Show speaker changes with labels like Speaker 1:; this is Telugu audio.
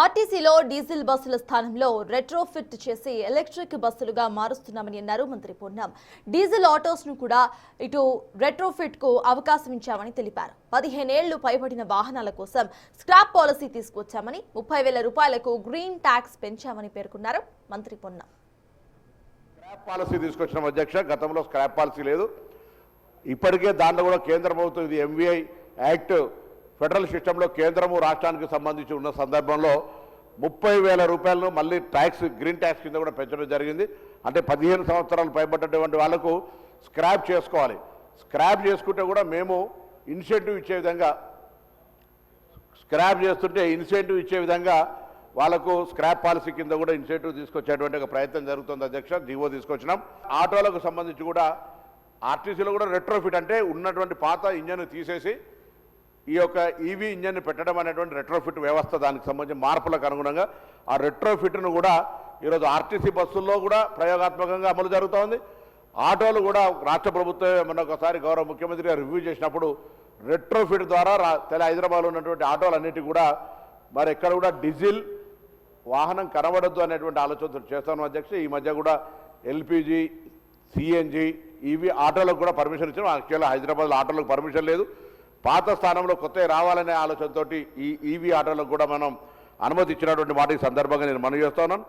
Speaker 1: ఆర్టీసీలో డీజిల్ బస్సుల స్థానంలో రెట్రోఫిట్ చేసి ఎలక్ట్రిక్ బస్సులుగా మారుస్తున్నామని అన్నారు మంత్రి పొన్నం. డీజిల్ ఆటోస్ ను కూడా ఇటు రెట్రోఫిట్ కు అవకాశం ఇచ్చామని తెలిపారు. 15 ఏళ్లు పైబడిన వాహనాల కోసం స్క్రాప్ పాలసీ తీసుకొచ్చామని, 30,000 రూపాయలకు గ్రీన్ ట్యాక్స్ పెంచామని పేర్కొన్నారు మంత్రి పొన్నం.
Speaker 2: స్క్రాప్ పాలసీ తీసుకొచ్చిన అధ్యక్ష, గతంలో స్క్రాప్ పాలసీ లేదు. ఇప్పటికే దాంట్లో కూడా కేంద్ర ప్రభుత్వం ఇది ఎంవీఐ యాక్ట్ ఫెడరల్ సిస్టంలో కేంద్రము రాష్ట్రానికి సంబంధించి ఉన్న సందర్భంలో 30,000 రూపాయలను మళ్ళీ ట్యాక్స్ గ్రీన్ ట్యాక్స్ కింద కూడా పెంచడం జరిగింది. అంటే 15 సంవత్సరాలు పైబడ్డటువంటి వాళ్లకు స్క్రాప్ చేసుకోవాలి. స్క్రాప్ చేసుకుంటే కూడా మేము ఇన్సెంటివ్ ఇచ్చే విధంగా, స్క్రాప్ చేస్తుంటే ఇన్సెంటివ్ ఇచ్చే విధంగా వాళ్ళకు స్క్రాప్ పాలసీ కింద కూడా ఇన్సెంటివ్ తీసుకొచ్చేటువంటి ఒక ప్రయత్నం జరుగుతుంది అధ్యక్ష. జీవో తీసుకొచ్చినాం. ఆటోలకు సంబంధించి కూడా ఆర్టీసీలో కూడా రెట్రోఫిట్ అంటే ఉన్నటువంటి పాత ఇంజన్ తీసేసి ఈ యొక్క ఈవీ ఇంజన్ పెట్టడం అనేటువంటి రెట్రోఫిట్ వ్యవస్థ, దానికి సంబంధించిన మార్పులకు అనుగుణంగా ఆ రెట్రోఫిట్ను కూడా ఈరోజు ఆర్టీసీ బస్సుల్లో కూడా ప్రయోగాత్మకంగా అమలు జరుగుతోంది. ఆటోలు కూడా రాష్ట్ర ప్రభుత్వం మొన్న ఒకసారి గౌరవ ముఖ్యమంత్రి గారు రివ్యూ చేసినప్పుడు రెట్రోఫిట్ ద్వారా హైదరాబాద్లో ఉన్నటువంటి ఆటోలన్నిటి కూడా మరి ఎక్కడ కూడా డీజిల్ వాహనం కనబడద్దు అనేటువంటి ఆలోచనతో చేస్తాను అధ్యక్ష. ఈ మధ్య కూడా ఎల్పిజి, సిఎన్జి, ఈవీ ఆటోలకు కూడా పర్మిషన్ ఇచ్చాం. యాక్చువల్గా హైదరాబాద్లో ఆటోలకు పర్మిషన్ లేదు. పాత స్థానంలో కొత్త రావాలనే ఆలోచనతో ఈ ఈవీ ఆటోలకు కూడా మనం అనుమతి ఇచ్చినటువంటి మాట ఈ సందర్భంగా నేను మనవి చేస్తున్నాను.